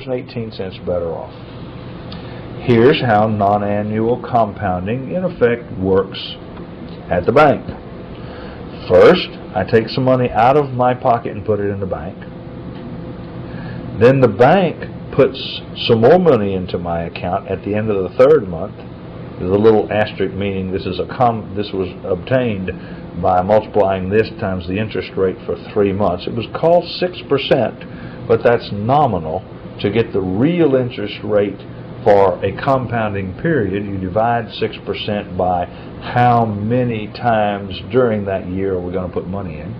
$2.18 better off. Here's how non-annual compounding in effect works at the bank. First, I take some money out of my pocket and put it in the bank. Then the bank puts some more money into my account at the end of the third month. There's a little asterisk meaning this was obtained by multiplying this times the interest rate for 3 months. It was called 6%, but that's nominal. To get the real interest rate for a compounding period, you divide 6% by how many times during that year are we going to put money in.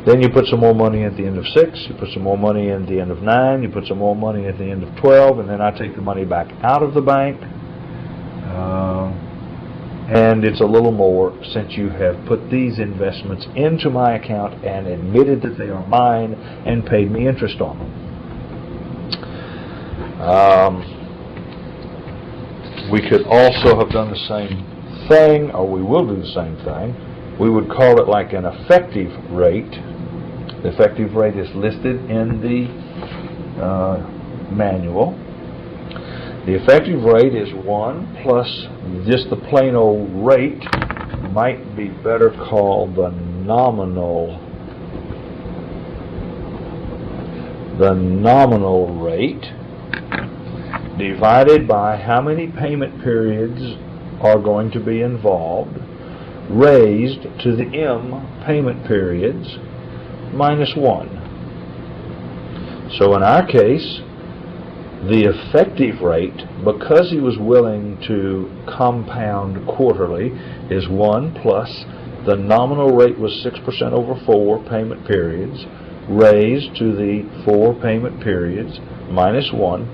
Then you put some more money at the end of 6, you put some more money at the end of 9, you put some more money at the end of 12, and then I take the money back out of the bank. And it's a little more since you have put these investments into my account and admitted that they are mine and paid me interest on them. We could also have done the same thing, or we will do the same thing. We would call it like an effective rate. The effective rate is listed in the manual. The effective rate is 1 plus just the plain old rate, might be better called the nominal rate, divided by how many payment periods are going to be involved, raised to the M payment periods, minus 1. So in our case, the effective rate, because he was willing to compound quarterly, is 1 plus the nominal rate was 6% over 4 payment periods, raised to the 4 payment periods, minus 1.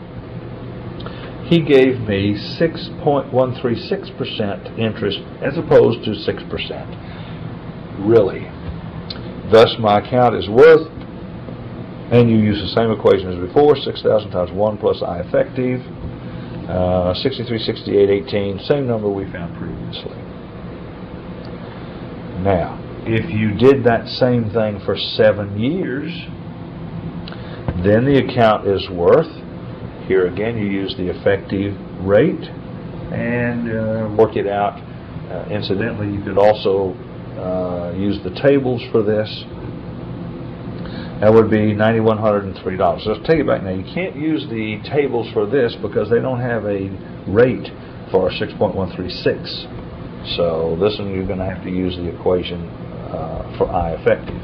He gave me 6.136% interest as opposed to 6%. Really. Thus, my account is worth, and you use the same equation as before, 6,000 times 1 plus I effective, 6368.18, same number we found previously. Now, if you did that same thing for 7 years, then the account is worth, here again you use the effective rate and work it out. Incidentally, you could also use the tables for this. That would be $9,103. So let's take it back now. You can't use the tables for this because they don't have a rate for 6.136. So this one you're going to have to use the equation for I effective.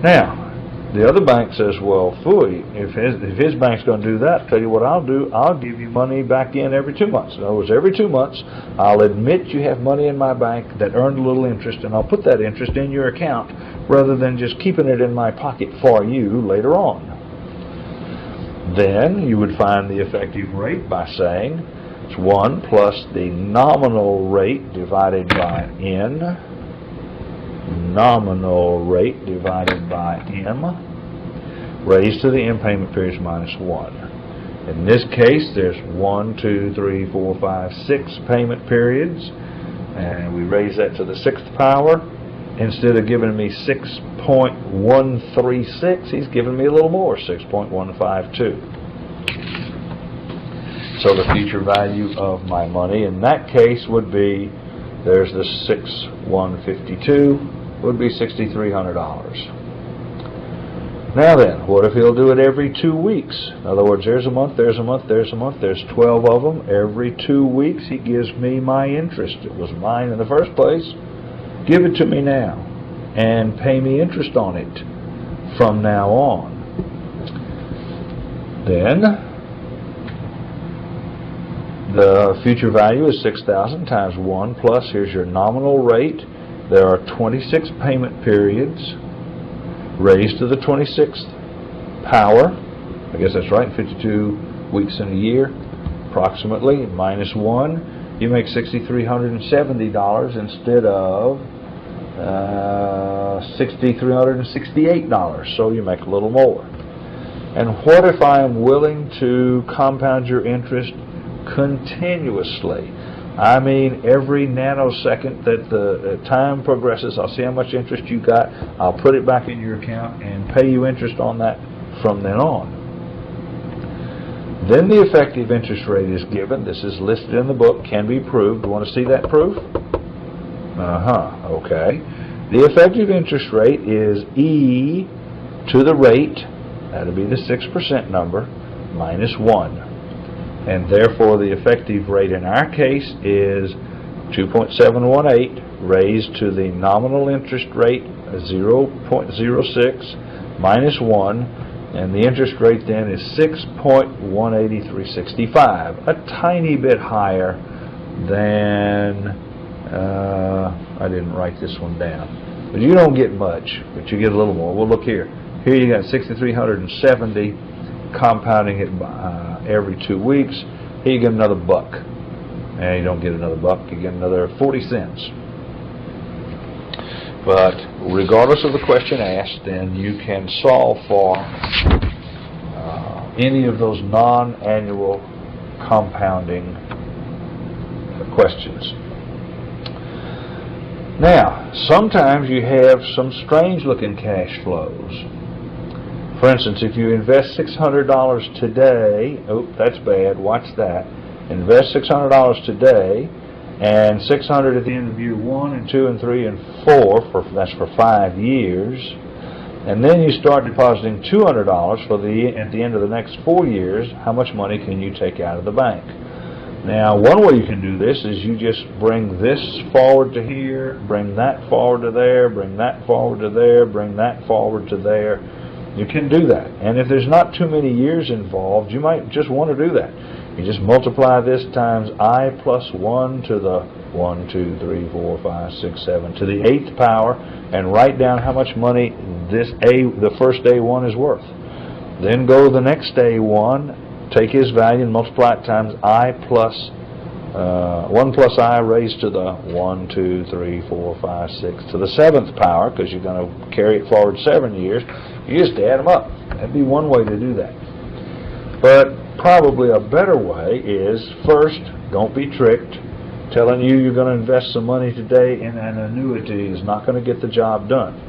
Now, the other bank says, well, phooey, if his bank's going to do that, I'll tell you what I'll do, I'll give you money back in every 2 months. In other words, every 2 months, I'll admit you have money in my bank that earned a little interest, and I'll put that interest in your account rather than just keeping it in my pocket for you later on. Then you would find the effective rate by saying it's 1 plus the nominal rate divided by N, nominal rate divided by M, raised to the M payment periods minus 1. In this case, there's 1, 2, 3, 4, 5, 6 payment periods, and we raise that to the 6th power. Instead of giving me 6.136, he's giving me a little more, 6.152. So the future value of my money in that case would be, there's the 6,152, would be $6,300. Now then, what if he'll do it every 2 weeks? In other words, there's a month, there's a month, there's a month, there's 12 of them. Every 2 weeks he gives me my interest. It was mine in the first place. Give it to me now and pay me interest on it from now on. Then the future value is 6,000 times 1 plus, here's your nominal rate. There are 26 payment periods raised to the 26th power. I guess that's right, 52 weeks in a year, approximately, minus 1. You make $6,370 instead of $6,368, so you make a little more. And what if I am willing to compound your interest continuously? I mean, every nanosecond that the time progresses, I'll see how much interest you got, I'll put it back in your account and pay you interest on that from then on. Then the effective interest rate is given. This is listed in the book, can be proved. You want to see that proof? Okay. The effective interest rate is E to the rate, that'll be the 6% number, minus 1. And therefore the effective rate in our case is 2.718 raised to the nominal interest rate 0.06 minus 1, and the interest rate then is 6.18365, a tiny bit higher than, I didn't write this one down, but you don't get much, but you get a little more. Well, look here. Here you got 6,370 compounding it every 2 weeks. Here you get another buck. And you don't get another buck, you get another 40 cents. But regardless of the question asked, then you can solve for any of those non-annual compounding questions. Now, sometimes you have some strange-looking cash flows. For instance, if you invest $600 today, oh, that's bad, watch that. Invest $600 today, and $600 at the end of year 1 and 2 and 3 and 4, that's for 5 years. And then you start depositing $200 at the end of the next 4 years. How much money can you take out of the bank? Now, one way you can do this is you just bring this forward to here, bring that forward to there, bring that forward to there, bring that forward to there. You can do that. And if there's not too many years involved, you might just want to do that. You just multiply this times I plus 1 to the 1, 2, 3, 4, 5, 6, 7 to the 8th power, and write down how much money the first A1 is worth. Then go to the next A1, take his value and multiply it times I plus 1 plus I raised to the 1, 2, 3, 4, 5, 6 to the 7th power, because you're going to carry it forward 7 years. You just add them up. That'd be one way to do that. But probably a better way is, first, don't be tricked. Telling you you're going to invest some money today in an annuity is not going to get the job done.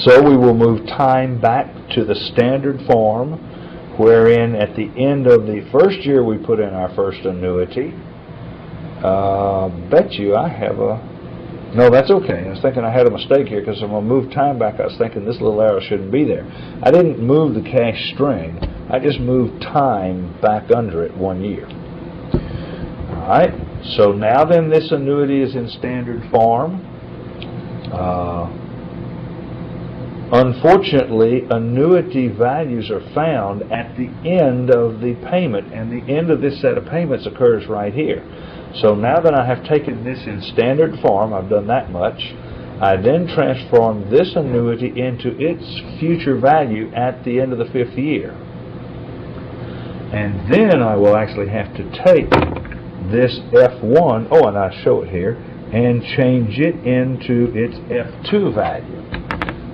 So we will move time back to the standard form, wherein at the end of the first year we put in our first annuity. Bet you I have a... No, that's okay. I was thinking I had a mistake here, because I'm going to move time back. I was thinking this little arrow shouldn't be there. I didn't move the cash string. I just moved time back under it 1 year. All right. So now then this annuity is in standard form. Unfortunately, annuity values are found at the end of the payment, and the end of this set of payments occurs right here. So now that I have taken this in standard form, I've done that much, I then transform this annuity into its future value at the end of the 5th year. And then I will actually have to take this F1, oh, and I show it here, and change it into its F2 value.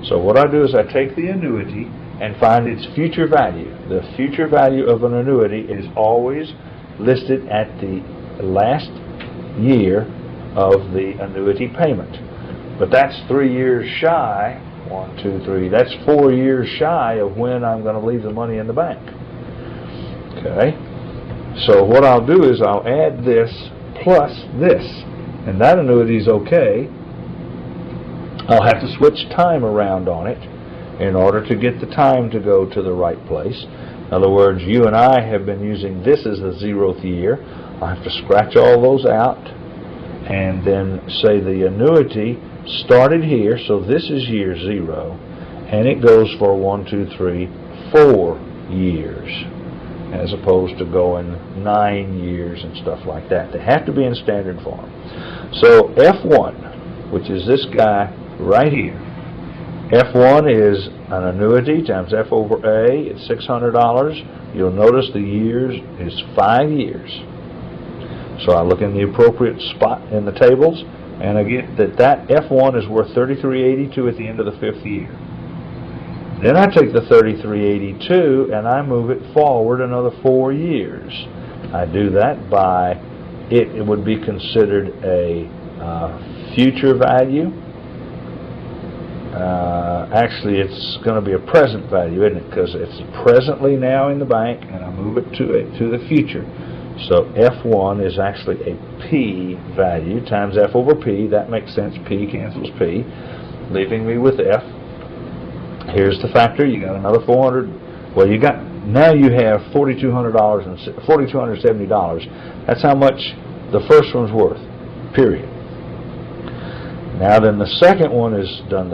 So what I do is I take the annuity and find its future value. The future value of an annuity is always listed at the last year of the annuity payment. But that's 3 years shy, 1, 2, 3, that's 4 years shy of when I'm going to leave the money in the bank. Okay? So what I'll do is I'll add this plus this, and that annuity is okay. I'll have to switch time around on it in order to get the time to go to the right place. In other words, you and I have been using this as the 0th year. I have to scratch all those out and then say the annuity started here, so this is year 0, and it goes for 1, 2, 3, 4 years, as opposed to going 9 years and stuff like that. They have to be in standard form. So F1, which is this guy right here, F1 is an annuity times F over A. It's $600. You'll notice the years is 5 years. So I look in the appropriate spot in the tables, and I get that F1 is worth $33.82 at the end of the 5th year. Then I take the $33.82 and I move it forward another 4 years. I do that by, it would be considered a future value. Actually, it's going to be a present value, isn't it? Because it's presently now in the bank, and I move it to the future. So F1 is actually a P value times F over P. That makes sense. P cancels P, leaving me with F. Here's the factor. You got another 400. Well, now you have $4,200 and $4,270. That's how much the first one's worth. Period. Now then, the second one is done